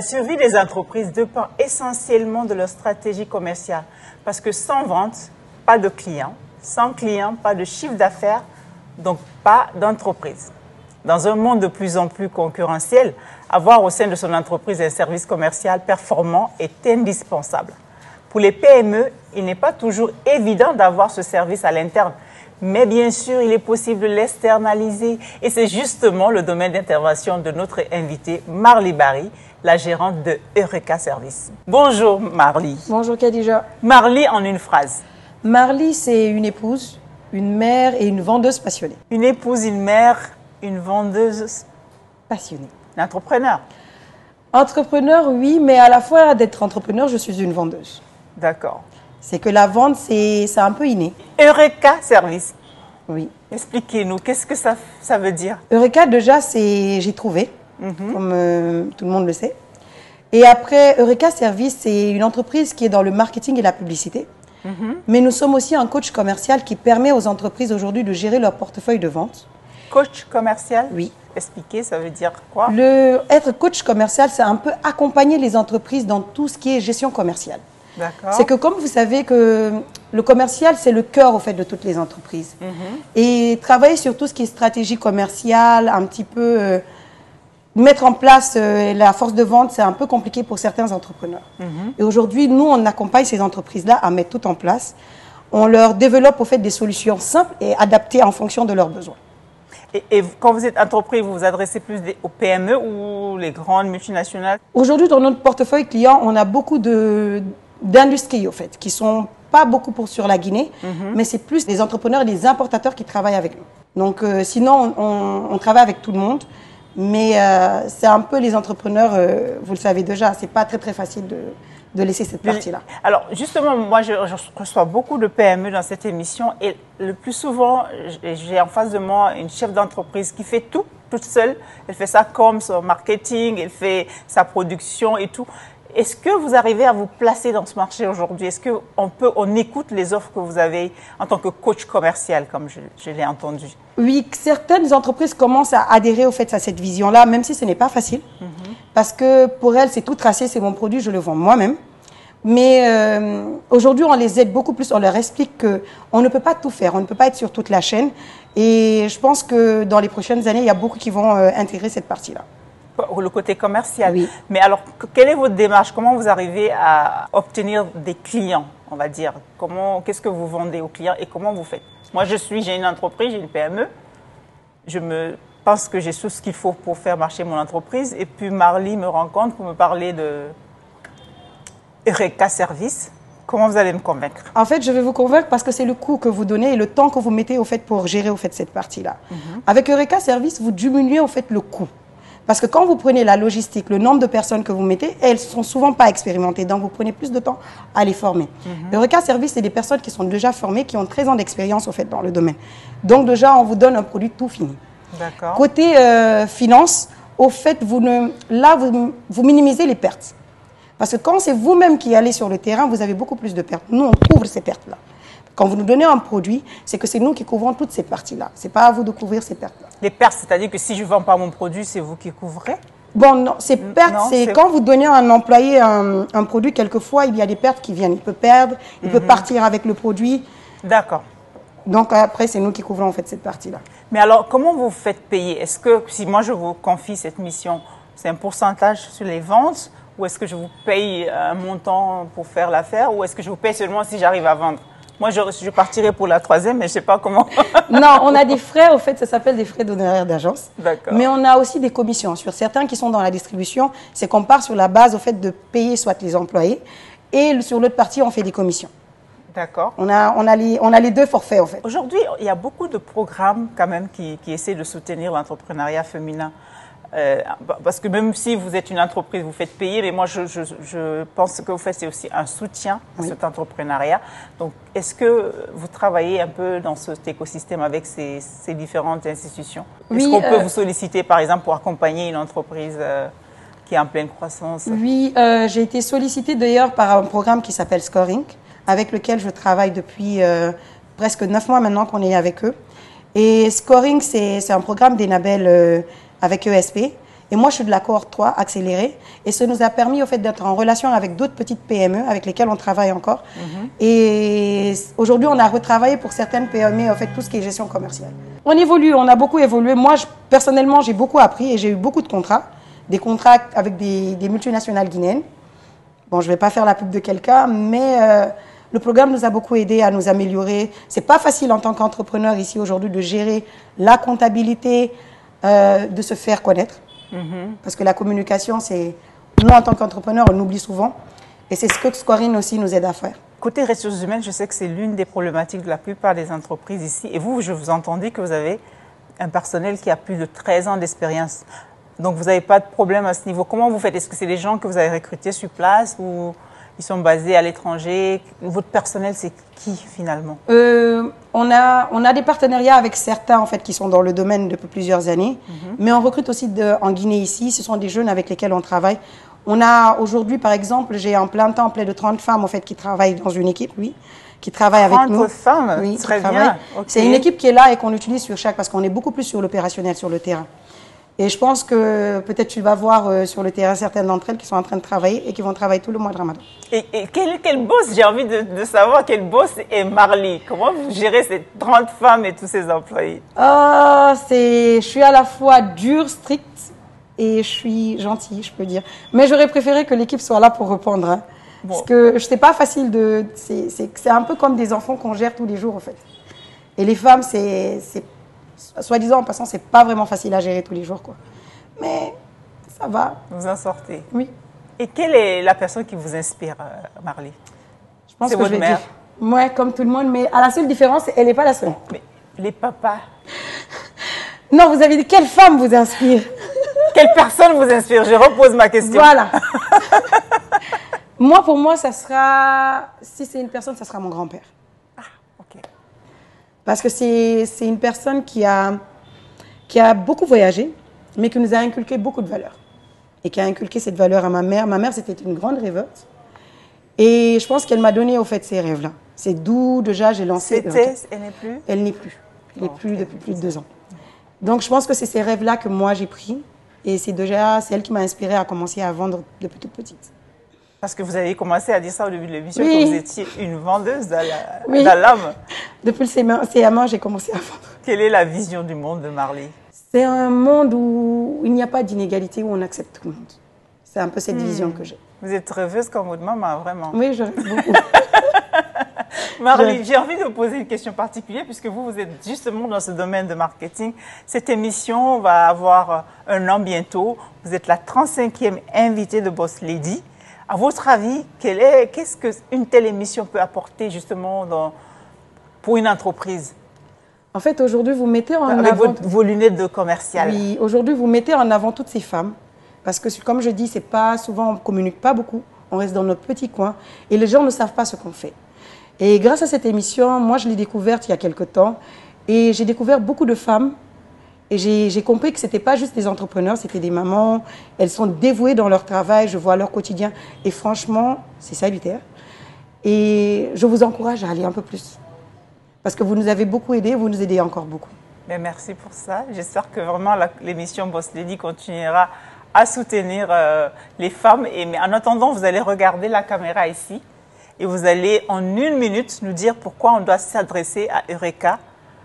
La survie des entreprises dépend essentiellement de leur stratégie commerciale. Parce que sans vente, pas de clients. Sans clients, pas de chiffre d'affaires, donc pas d'entreprise. Dans un monde de plus en plus concurrentiel, avoir au sein de son entreprise un service commercial performant est indispensable. Pour les PME, il n'est pas toujours évident d'avoir ce service à l'interne. Mais bien sûr, il est possible de l'externaliser. Et c'est justement le domaine d'intervention de notre invitée, Marly Barry, la gérante de Eureka Service. Bonjour Marly. Bonjour Khadija. Marly en une phrase. Marly, c'est une épouse, une mère et une vendeuse passionnée. Une épouse, une mère, une vendeuse Passionnée. Un entrepreneur. Entrepreneur, oui, mais à la fois d'être entrepreneur, je suis une vendeuse. D'accord. C'est que la vente, c'est un peu inné. Eureka Service. Oui. Expliquez-nous, qu'est-ce que ça veut dire? Eureka, déjà, c'est j'ai trouvé, comme tout le monde le sait. Et après, Eureka Service, c'est une entreprise qui est dans le marketing et la publicité. Mais nous sommes aussi un coach commercial qui permet aux entreprises aujourd'hui de gérer leur portefeuille de vente. Coach commercial? Oui. Expliquez, ça veut dire quoi? Être coach commercial, c'est un peu accompagner les entreprises dans tout ce qui est gestion commerciale. D'accord. C'est que comme vous savez que le commercial, c'est le cœur au fait de toutes les entreprises. Et travailler sur tout ce qui est stratégie commerciale, un petit peu mettre en place la force de vente, c'est un peu compliqué pour certains entrepreneurs. Et aujourd'hui, nous, on accompagne ces entreprises-là à mettre tout en place. On leur développe au fait des solutions simples et adaptées en fonction de leurs besoins. Et quand vous êtes entreprise, vous vous adressez plus aux PME ou les grandes multinationales? Aujourd'hui, dans notre portefeuille client, on a beaucoup d'industries, au fait, qui sont pas beaucoup sur la Guinée, mais c'est plus des entrepreneurs et des importateurs qui travaillent avec nous. Donc, sinon, on travaille avec tout le monde, mais c'est un peu les entrepreneurs, vous le savez déjà, c'est pas très, très facile de laisser cette partie-là. Alors, justement, moi, je reçois beaucoup de PME dans cette émission et le plus souvent, j'ai en face de moi une chef d'entreprise qui fait tout, toute seule. Elle fait ça comme son marketing, elle fait sa production et tout. Est-ce que vous arrivez à vous placer dans ce marché aujourd'hui? Est-ce qu'on écoute les offres que vous avez en tant que coach commercial, comme je l'ai entendu? Oui, certaines entreprises commencent à adhérer au fait à cette vision-là, même si ce n'est pas facile. Parce que pour elles, c'est tout tracé, c'est mon produit, je le vends moi-même. Mais aujourd'hui, on les aide beaucoup plus, on leur explique qu'on ne peut pas tout faire, on ne peut pas être sur toute la chaîne. Et je pense que dans les prochaines années, il y a beaucoup qui vont intégrer cette partie-là. Le côté commercial. Oui. Mais alors, quelle est votre démarche? Comment vous arrivez à obtenir des clients, on va dire? Qu'est-ce que vous vendez aux clients et comment vous faites? Moi, j'ai une entreprise, j'ai une PME. Je pense que j'ai tout ce qu'il faut pour faire marcher mon entreprise. Et puis, Marly me rencontre pour me parler de Eureka Service. Comment vous allez me convaincre? En fait, je vais vous convaincre parce que c'est le coût que vous donnez et le temps que vous mettez au fait pour gérer au fait cette partie-là. Avec Eureka Service, vous diminuez au fait le coût. Parce que quand vous prenez la logistique, le nombre de personnes que vous mettez, elles ne sont souvent pas expérimentées. Donc, vous prenez plus de temps à les former. Eureka Service, c'est des personnes qui sont déjà formées, qui ont 13 ans d'expérience au fait dans le domaine. Donc, déjà, on vous donne un produit tout fini. D'accord. Côté finance, au fait, vous minimisez les pertes. Parce que quand c'est vous-même qui allez sur le terrain, vous avez beaucoup plus de pertes. Nous, on couvre ces pertes-là. Quand vous nous donnez un produit, c'est que c'est nous qui couvrons toutes ces parties-là. Ce n'est pas à vous de couvrir ces pertes-là. Les pertes, c'est-à-dire que si je ne vends pas mon produit, c'est vous qui couvrez? Bon, non, ces pertes, c'est quand vous donnez à un employé un produit, quelquefois, il y a des pertes qui viennent. Il peut perdre, il peut partir avec le produit. D'accord. Donc après, c'est nous qui couvrons en fait cette partie-là. Mais alors, comment vous faites payer? Est-ce que si moi je vous confie cette mission, c'est un pourcentage sur les ventes? Ou est-ce que je vous paye un montant pour faire l'affaire? Ou est-ce que je vous paye seulement si j'arrive à vendre? Moi, je partirai pour la troisième, mais je ne sais pas comment. Non, on a des frais, au fait, ça s'appelle des frais d'honoraires d'agence. D'accord. Mais on a aussi des commissions. Sur certains qui sont dans la distribution, c'est qu'on part sur la base, au fait, de payer soit les employés, et sur l'autre partie, on fait des commissions. D'accord. On a les deux forfaits, en fait. Aujourd'hui, il y a beaucoup de programmes, quand même, qui essaient de soutenir l'entrepreneuriat féminin. Parce que même si vous êtes une entreprise, vous faites payer, mais moi je pense que ce que vous faites, c'est aussi un soutien à cet entrepreneuriat. Donc, est-ce que vous travaillez un peu dans cet écosystème avec ces différentes institutions? Est-ce qu'on peut vous solliciter, par exemple, pour accompagner une entreprise qui est en pleine croissance? Oui, j'ai été sollicitée d'ailleurs par un programme qui s'appelle Scoring, avec lequel je travaille depuis presque 9 mois maintenant qu'on est avec eux. Et Scoring, c'est un programme d'Enabel avec ESP. Et moi, je suis de la cohorte 3, accélérée. Et ça nous a permis, au fait, d'être en relation avec d'autres petites PME avec lesquelles on travaille encore. Et aujourd'hui, on a retravaillé pour certaines PME, en fait, tout ce qui est gestion commerciale. On évolue, on a beaucoup évolué. Moi, personnellement, j'ai beaucoup appris et j'ai eu beaucoup de contrats. Des contrats avec des multinationales guinéennes. Bon, je ne vais pas faire la pub de quelqu'un, mais le programme nous a beaucoup aidé à nous améliorer. Ce n'est pas facile en tant qu'entrepreneur ici aujourd'hui de gérer la comptabilité, de se faire connaître. Parce que la communication, c'est... Nous, en tant qu'entrepreneurs, on oublie souvent. Et c'est ce que Scorine aussi nous aide à faire. Côté ressources humaines, je sais que c'est l'une des problématiques de la plupart des entreprises ici. Et vous, je vous entendais que vous avez un personnel qui a plus de 13 ans d'expérience. Donc, vous n'avez pas de problème à ce niveau. Comment vous faites? Est-ce que c'est des gens que vous avez recrutés sur place ou ils sont basés à l'étranger? Votre personnel, c'est qui finalement? On a des partenariats avec certains en fait, qui sont dans le domaine depuis plusieurs années. Mais on recrute aussi en Guinée ici. Ce sont des jeunes avec lesquels on travaille. On a aujourd'hui, par exemple, j'ai en plein temps près de 30 femmes en fait, qui travaillent dans une équipe, oui, qui travaillent avec nous. 30 femmes? Oui, très bien. Okay. C'est une équipe qui est là et qu'on utilise sur chaque, parce qu'on est beaucoup plus sur l'opérationnel, sur le terrain. Et je pense que peut-être tu vas voir sur le terrain certaines d'entre elles qui sont en train de travailler et qui vont travailler tout le mois de Ramadan. Et quel boss, j'ai envie de savoir quel boss est Marly. Comment vous gérez ces 30 femmes et tous ces employés? Je suis à la fois dure, stricte et je suis gentille, je peux dire. Mais j'aurais préféré que l'équipe soit là pour répondre. Hein. Bon. Parce que c'est pas facile de... C'est un peu comme des enfants qu'on gère tous les jours en fait. Et les femmes, soi-disant, en passant, c'est pas vraiment facile à gérer tous les jours, quoi. Mais ça va. Vous en sortez? Oui. Et quelle est la personne qui vous inspire, Marly? Je pense que je vais dire. Moi, comme tout le monde, mais à la seule différence, elle n'est pas la seule. Mais les papas? Non, vous avez dit quelle femme vous inspire? Quelle personne vous inspire? Je repose ma question. Voilà. Pour moi, ça sera... Si c'est une personne, ça sera mon grand-père. Ah, ok. Parce que c'est une personne qui a beaucoup voyagé, mais qui nous a inculqué beaucoup de valeurs. Et qui a inculqué cette valeur à ma mère. Ma mère, c'était une grande rêveuse. Et je pense qu'elle m'a donné, au fait, ces rêves-là. C'est d'où, déjà, j'ai lancé... Elle n'est plus? Elle n'est plus. Elle n'est plus depuis plus de 2 ans. Donc, je pense que c'est ces rêves-là que moi, j'ai pris. Et c'est elle qui m'a inspirée à commencer à vendre depuis toute petite. Parce que vous avez commencé à dire ça au début de l'émission, oui. que vous étiez une vendeuse dans l'âme. Depuis le CM1, j'ai commencé à vendre. Quelle est la vision du monde de Marly? C'est un monde où il n'y a pas d'inégalité, où on accepte tout le monde. C'est un peu cette vision que j'ai. Vous êtes rêveuse comme votre maman, vraiment. Oui, je rêve beaucoup. Marly, j'ai envie de vous poser une question particulière puisque vous êtes justement dans ce domaine de marketing. Cette émission va avoir 1 an bientôt. Vous êtes la 35e invitée de Boss Lady. À votre avis, qu'est-ce qu'une telle émission peut apporter justement pour une entreprise? En fait, aujourd'hui, vous mettez en avant... Avec vos lunettes de commercial. Oui, aujourd'hui, vous mettez en avant toutes ces femmes. Parce que, comme je dis, c'est pas souvent, on ne communique pas beaucoup. On reste dans notre petit coin. Et les gens ne savent pas ce qu'on fait. Et grâce à cette émission, moi, je l'ai découverte il y a quelque temps. Et j'ai découvert beaucoup de femmes. Et j'ai compris que ce n'était pas juste des entrepreneurs, c'était des mamans. Elles sont dévouées dans leur travail, je vois leur quotidien. Et franchement, c'est salutaire. Et je vous encourage à aller un peu plus. Parce que vous nous avez beaucoup aidés, vous nous aidez encore beaucoup. Mais merci pour ça. J'espère que vraiment l'émission Boss Lady continuera à soutenir les femmes. Mais en attendant, vous allez regarder la caméra ici. Et vous allez, en 1 minute, nous dire pourquoi on doit s'adresser à Eureka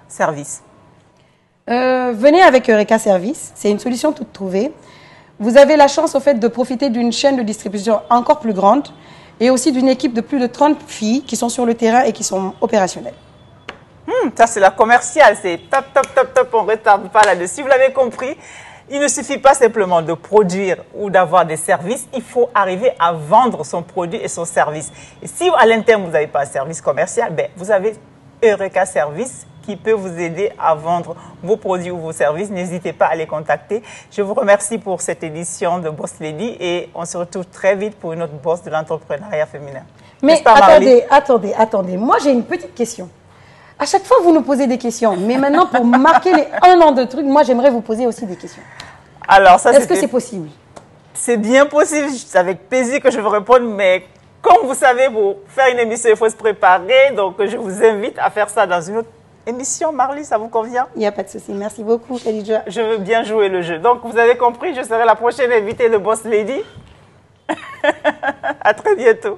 Service. Venez avec Eureka Service, c'est une solution toute trouvée. Vous avez la chance au fait de profiter d'une chaîne de distribution encore plus grande et aussi d'une équipe de plus de 30 filles qui sont sur le terrain et qui sont opérationnelles. Ça c'est la commerciale, c'est top, top, top, top, on ne retarde pas là-dessus. Vous l'avez compris, il ne suffit pas simplement de produire ou d'avoir des services, il faut arriver à vendre son produit et son service. Et si à l'interne vous n'avez pas un service commercial, vous avez Eureka Service qui peut vous aider à vendre vos produits ou vos services. N'hésitez pas à les contacter. Je vous remercie pour cette édition de Boss Lady et on se retrouve très vite pour une autre boss de l'entrepreneuriat féminin. Mais attendez. Moi, j'ai une petite question. À chaque fois, vous nous posez des questions. Mais maintenant, pour marquer les 1 an de trucs, moi, j'aimerais vous poser aussi des questions. Alors, ça, est-ce que c'est possible? C'est bien possible. C'est avec plaisir que je vais répondre, mais comme vous savez, pour faire une émission, il faut se préparer. Donc, je vous invite à faire ça dans une autre émission, Marly, ça vous convient? Il n'y a pas de souci. Merci beaucoup, Khadija. Je veux bien jouer le jeu. Donc, vous avez compris, je serai la prochaine invitée de Boss Lady. À très bientôt.